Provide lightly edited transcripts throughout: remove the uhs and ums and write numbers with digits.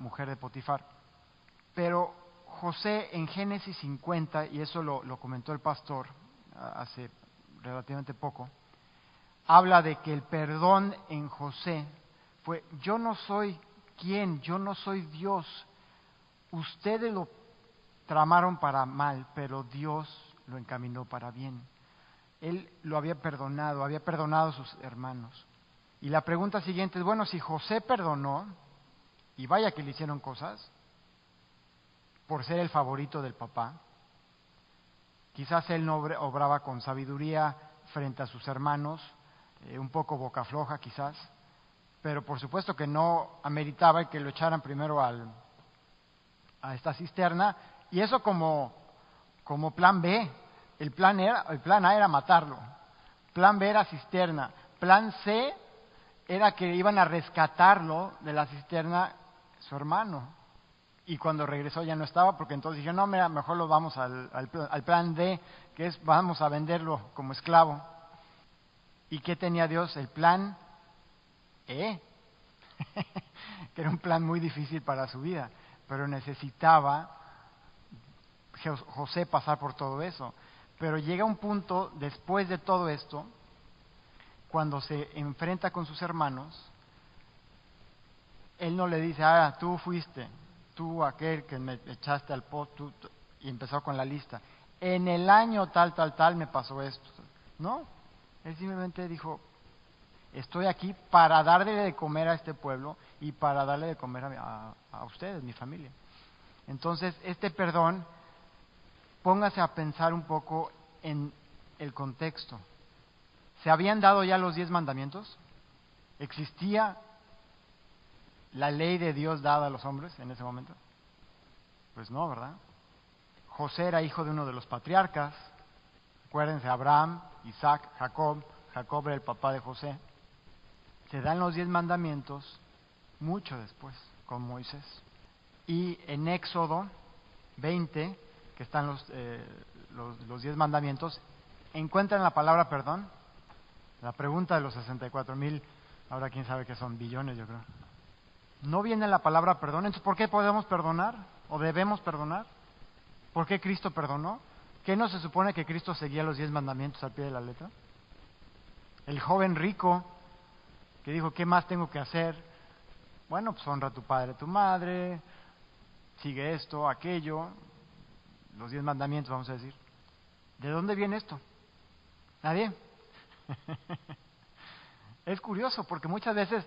mujer de Potifar. Pero José en Génesis 50, y eso lo comentó el pastor hace relativamente poco, habla de que el perdón en José fue: yo no soy quien, yo no soy Dios, ustedes lo tramaron para mal, pero Dios lo encaminó para bien. Él lo había perdonado a sus hermanos. Y la pregunta siguiente es, bueno, si José perdonó, y vaya que le hicieron cosas, por ser el favorito del papá, quizás él no obraba con sabiduría frente a sus hermanos, un poco boca floja quizás, pero por supuesto que no ameritaba el que lo echaran primero a esta cisterna, y eso como plan B. El plan A era matarlo, plan B era cisterna, plan C era que iban a rescatarlo de la cisterna su hermano, y cuando regresó ya no estaba, porque entonces dijeron, no, mira, mejor lo vamos al plan D, que es vamos a venderlo como esclavo. ¿Y qué tenía Dios? El plan E, que era un plan muy difícil para su vida, pero necesitaba José pasar por todo eso. Pero llega un punto, después de todo esto, cuando se enfrenta con sus hermanos, él no le dice, tú fuiste, tú aquel que me echaste al pozo, y empezó con la lista. En el año tal me pasó esto. No, él simplemente dijo, estoy aquí para darle de comer a este pueblo y para darle de comer a ustedes, mi familia. Entonces, este perdón, póngase a pensar un poco en el contexto. ¿Se habían dado ya los 10 mandamientos? ¿Existía la ley de Dios dada a los hombres en ese momento? Pues no, ¿verdad? José era hijo de uno de los patriarcas. Acuérdense, Abraham, Isaac, Jacob. Jacob era el papá de José. Se dan los 10 mandamientos mucho después, con Moisés. Y en Éxodo 20, que están los 10 mandamientos, ¿encuentran la palabra perdón? La pregunta de los 64,000, ahora quién sabe qué son, billones yo creo. No viene la palabra perdón, entonces ¿por qué podemos perdonar? ¿O debemos perdonar? ¿Por qué Cristo perdonó? ¿Qué no se supone que Cristo seguía los 10 mandamientos al pie de la letra? El joven rico que dijo, ¿qué más tengo que hacer? Bueno, pues honra a tu padre, a tu madre, sigue esto, aquello, los 10 mandamientos, vamos a decir. ¿De dónde viene esto? ¿Nadie? Es curioso porque muchas veces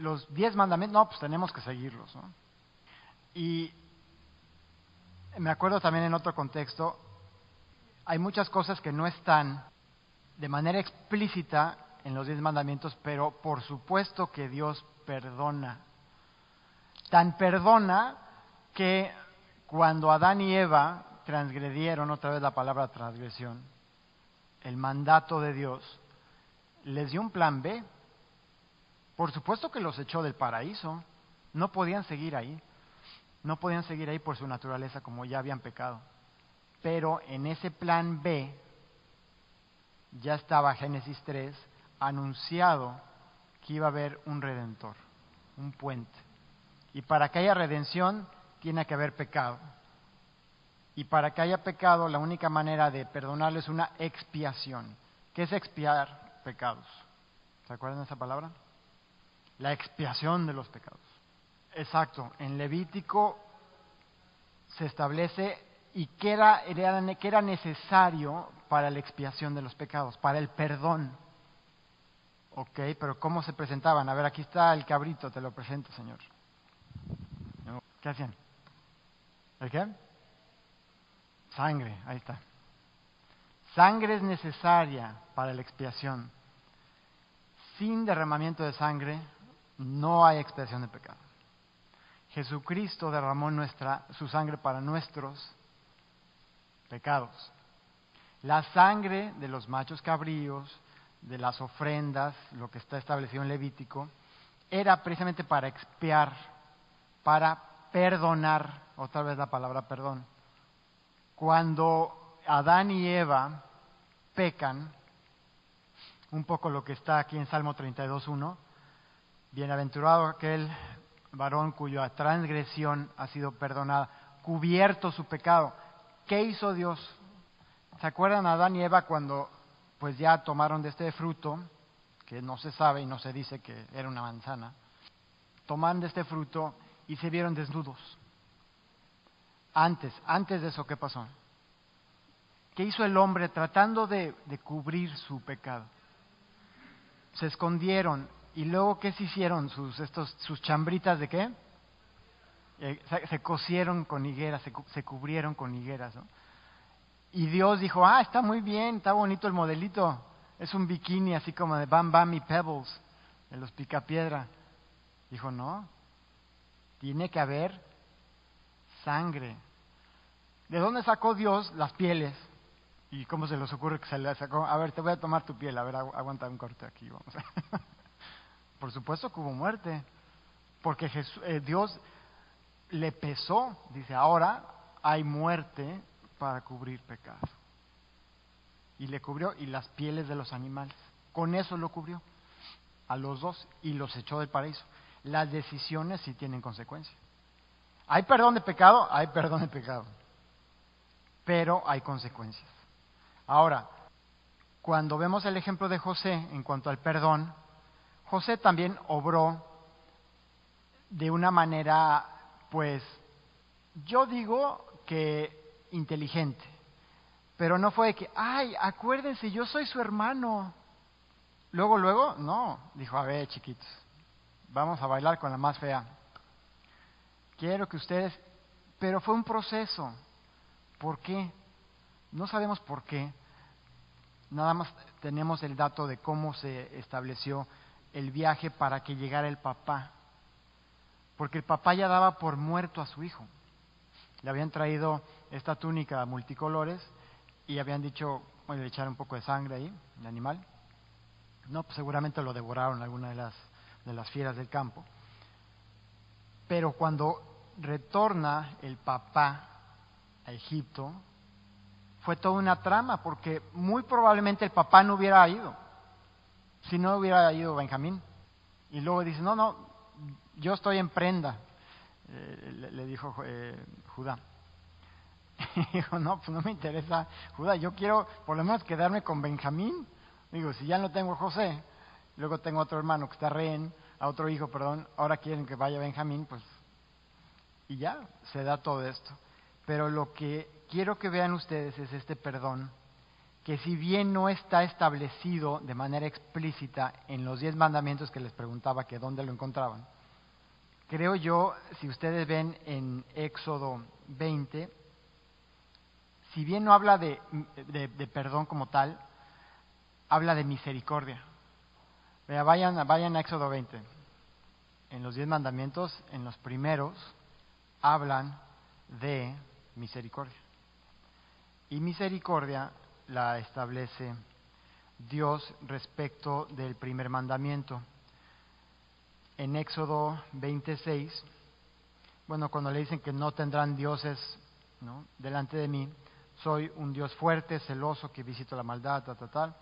los 10 mandamientos, no, pues tenemos que seguirlos, ¿no? Y me acuerdo también en otro contexto, hay muchas cosas que no están de manera explícita en los 10 mandamientos, pero por supuesto que Dios perdona. Tan perdona que cuando Adán y Eva transgredieron, otra vez la palabra transgresión, el mandato de Dios, les dio un plan B. Por supuesto que los echó del paraíso. No podían seguir ahí. No podían seguir ahí por su naturaleza, como ya habían pecado. Pero en ese plan B ya estaba Génesis 3 anunciado que iba a haber un redentor, un puente. Y para que haya redención tiene que haber pecado. Y para que haya pecado, la única manera de perdonarlo es una expiación. ¿Qué es expiar pecados? ¿Se acuerdan de esa palabra? La expiación de los pecados. Exacto. En Levítico se establece y qué era necesario para la expiación de los pecados, para el perdón. Ok, pero ¿cómo se presentaban? A ver, aquí está el cabrito, te lo presento, Señor. ¿Qué hacían? ¿El qué? Sangre, ahí está. Sangre es necesaria para la expiación. Sin derramamiento de sangre no hay expiación de pecado. Jesucristo derramó su sangre para nuestros pecados. La sangre de los machos cabríos, de las ofrendas, lo que está establecido en Levítico, era precisamente para expiar, para perdonar, otra vez la palabra perdón. Cuando Adán y Eva pecan, un poco lo que está aquí en Salmo 32:1, bienaventurado aquel varón cuya transgresión ha sido perdonada, cubierto su pecado. ¿Qué hizo Dios? ¿Se acuerdan Adán y Eva cuando pues ya tomaron de este fruto, que no se sabe y no se dice que era una manzana? Tomaron de este fruto y se vieron desnudos. Antes de eso, ¿qué pasó? ¿Qué hizo el hombre tratando de cubrir su pecado? Se escondieron. ¿Y luego qué se hicieron? Sus chambritas de qué? Se cosieron con higueras, se cubrieron con higueras, ¿no? Y Dios dijo, está muy bien, está bonito el modelito. Es un bikini así como de Bam Bam y Pebbles, de los Picapiedra. Dijo, no, tiene que haber sangre. ¿De dónde sacó Dios las pieles? ¿Y cómo se les ocurre que se le sacó? A ver, te voy a tomar tu piel, a ver, aguanta un corte aquí, vamos. Por supuesto que hubo muerte, porque Dios le pesó, dice, ahora hay muerte para cubrir pecado. Y le cubrió, y las pieles de los animales, con eso lo cubrió, a los dos, y los echó del paraíso. Las decisiones sí tienen consecuencias. ¿Hay perdón de pecado? Hay perdón de pecado, pero hay consecuencias. Ahora, cuando vemos el ejemplo de José en cuanto al perdón, José también obró de una manera, pues, yo digo que inteligente, pero no fue de que, acuérdense, yo soy su hermano. Luego, no, dijo, a ver, chiquitos, vamos a bailar con la más fea. Quiero que ustedes, pero fue un proceso. ¿Por qué? No sabemos por qué. Nada más tenemos el dato de cómo se estableció el viaje para que llegara el papá. Porque el papá ya daba por muerto a su hijo. Le habían traído esta túnica multicolores y habían dicho, bueno, le echaron un poco de sangre ahí, el animal. No, pues seguramente lo devoraron alguna de las fieras del campo. Pero cuando retorna el papá a Egipto, fue toda una trama, porque muy probablemente el papá no hubiera ido, si no hubiera ido Benjamín. Y luego dice, no, yo estoy en prenda, le dijo Judá. Y dijo, no, pues no me interesa Judá, yo quiero por lo menos quedarme con Benjamín. Digo, si ya no tengo a José, luego tengo otro hermano que está rehén, a otro hijo, perdón, ahora quieren que vaya Benjamín, pues, y ya, se da todo esto. Pero lo que quiero que vean ustedes es este perdón, que si bien no está establecido de manera explícita en los 10 mandamientos que les preguntaba que dónde lo encontraban, creo yo, si ustedes ven en Éxodo 20, si bien no habla de perdón como tal, habla de misericordia. Vayan a Éxodo 20. En los 10 mandamientos, en los primeros, hablan de misericordia. Y misericordia la establece Dios respecto del primer mandamiento. En Éxodo 26, bueno, cuando le dicen que no tendrán dioses, ¿no?, delante de mí, soy un Dios fuerte, celoso, que visito la maldad, tal.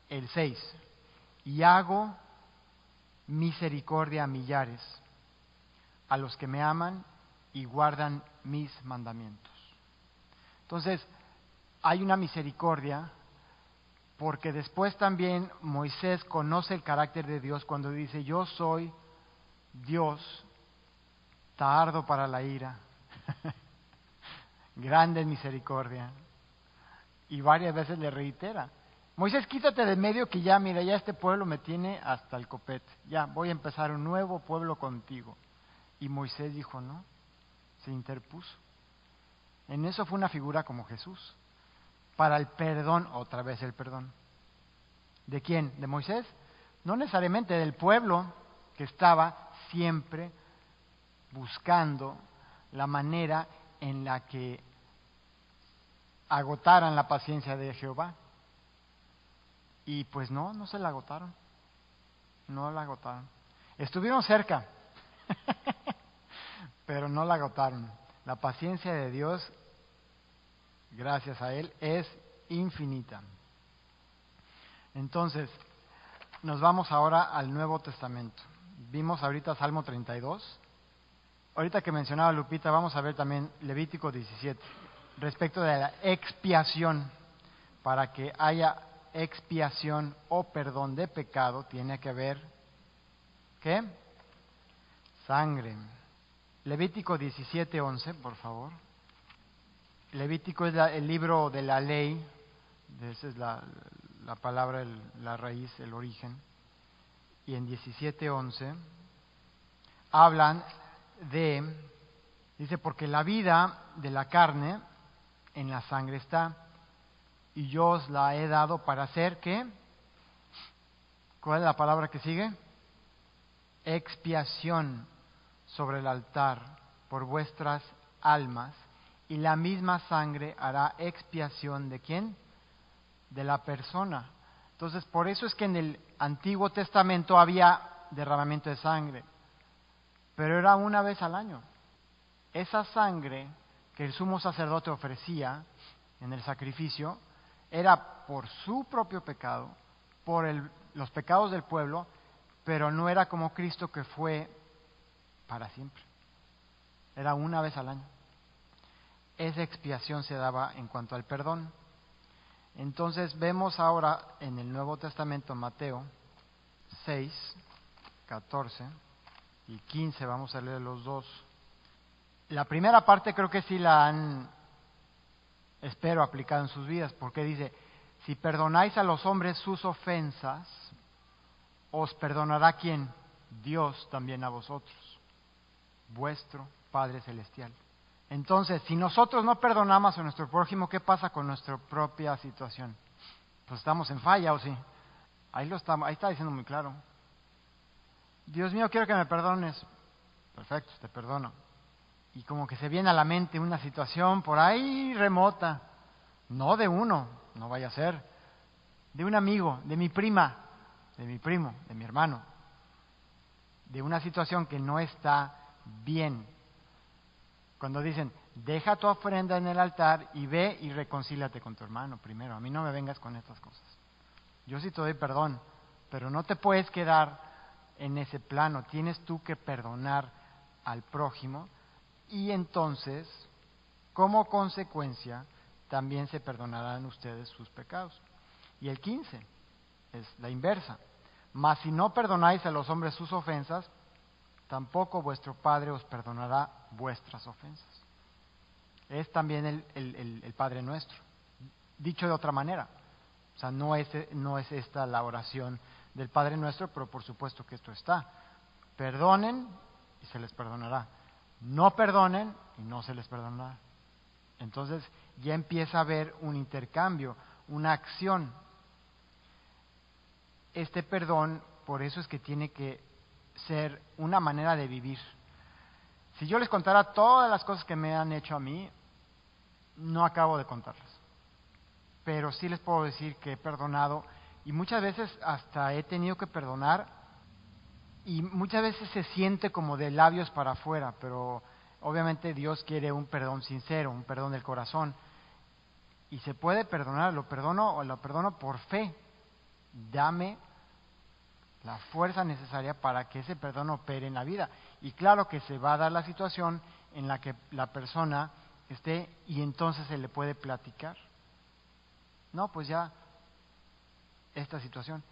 El 6, y hago misericordia a millares, a los que me aman y guardan mis mandamientos. Entonces, hay una misericordia porque después también Moisés conoce el carácter de Dios cuando dice, yo soy Dios, tardo para la ira, grande en misericordia, y varias veces le reitera, Moisés, quítate de medio que ya, mira, ya este pueblo me tiene hasta el copete, ya voy a empezar un nuevo pueblo contigo. Y Moisés dijo, no, se interpuso. En eso fue una figura como Jesús, para el perdón, otra vez el perdón. ¿De quién? ¿De Moisés? No necesariamente, del pueblo que estaba siempre buscando la manera en la que agotaran la paciencia de Jehová. Y pues no se la agotaron. No la agotaron. Estuvieron cerca, pero no la agotaron. La paciencia de Dios, gracias a Él, es infinita. Entonces, nos vamos ahora al Nuevo Testamento. Vimos ahorita Salmo 32, Ahorita que mencionaba Lupita, vamos a ver también Levítico 17, respecto de la expiación. Para que haya expiación o perdón de pecado, tiene que haber, ¿qué? Sangre. Levítico 17:11, por favor. Levítico es el libro de la ley, esa es la palabra, la raíz, el origen. Y en 17:11 hablan dice, porque la vida de la carne en la sangre está, y yo os la he dado para hacer, ¿qué? ¿Cuál es la palabra que sigue? Expiación sobre el altar por vuestras almas, y la misma sangre hará expiación ¿de quién? De la persona. Entonces, por eso es que en el Antiguo Testamento había derramamiento de sangre, pero era una vez al año. Esa sangre que el sumo sacerdote ofrecía en el sacrificio era por su propio pecado, por los pecados del pueblo, pero no era como Cristo, que fue para siempre. Era una vez al año. Esa expiación se daba en cuanto al perdón. Entonces vemos ahora en el Nuevo Testamento, Mateo 6, 14 y 15, vamos a leer los dos. La primera parte creo que sí la han, espero, aplicado en sus vidas, porque dice, si perdonáis a los hombres sus ofensas, os perdonará ¿quién? Dios también a vosotros, vuestro Padre Celestial. Entonces, si nosotros no perdonamos a nuestro prójimo, ¿qué pasa con nuestra propia situación? Pues estamos en falla, ¿o sí? Ahí está diciendo muy claro. Dios mío, quiero que me perdones. Perfecto, te perdono. Y como que se viene a la mente una situación por ahí remota, no de uno, no vaya a ser, de un amigo, de mi prima, de mi primo, de mi hermano, de una situación que no está bien. Cuando dicen, deja tu ofrenda en el altar y ve y reconcíliate con tu hermano primero. A mí no me vengas con estas cosas. Yo sí te doy perdón, pero no te puedes quedar en ese plano. Tienes tú que perdonar al prójimo y entonces, como consecuencia, también se perdonarán ustedes sus pecados. Y el 15 es la inversa. Mas si no perdonáis a los hombres sus ofensas, tampoco vuestro Padre os perdonará vuestras ofensas. Es también el Padre Nuestro, dicho de otra manera. O sea, no es esta la oración del Padre Nuestro, pero por supuesto que esto está. Perdonen y se les perdonará. No perdonen y no se les perdonará. Entonces ya empieza a haber un intercambio, una acción. Este perdón, por eso es que tiene que ser una manera de vivir. Si yo les contara todas las cosas que me han hecho a mí, no acabo de contarlas. Pero sí les puedo decir que he perdonado y muchas veces hasta he tenido que perdonar y muchas veces se siente como de labios para afuera, pero obviamente Dios quiere un perdón sincero, un perdón del corazón. Y se puede perdonar, lo perdono por fe. Dame la fuerza necesaria para que ese perdón opere en la vida. Y claro que se va a dar la situación en la que la persona esté y entonces se le puede platicar. No, pues ya, esta situación.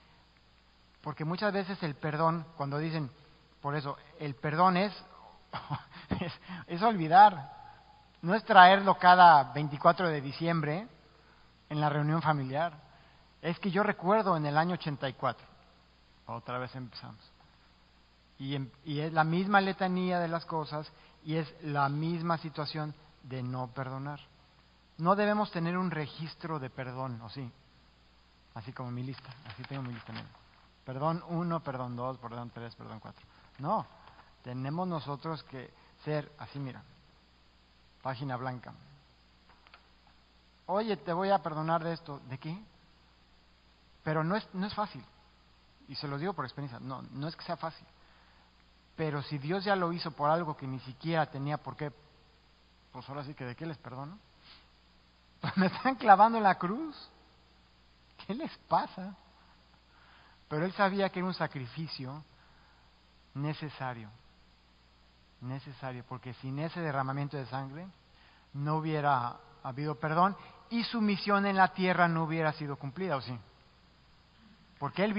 Porque muchas veces el perdón, cuando dicen, por eso, el perdón es olvidar, no es traerlo cada 24 de diciembre en la reunión familiar. Es que yo recuerdo en el año 84, otra vez empezamos, y es la misma letanía de las cosas y es la misma situación de no perdonar. No debemos tener un registro de perdón, ¿o sí? Así como mi lista, así tengo mi lista. Perdón 1, perdón 2, perdón 3, perdón 4. No, tenemos nosotros que ser así, mira, página blanca. Oye, te voy a perdonar de esto. ¿De qué? Pero no es fácil. Y se lo digo por experiencia, no es que sea fácil. Pero si Dios ya lo hizo por algo que ni siquiera tenía por qué, pues ahora sí que ¿de qué les perdono? Pues me están clavando en la cruz. ¿Qué les pasa? Pero Él sabía que era un sacrificio necesario. necesario, porque sin ese derramamiento de sangre no hubiera habido perdón y su misión en la tierra no hubiera sido cumplida, ¿o sí? Porque Él vino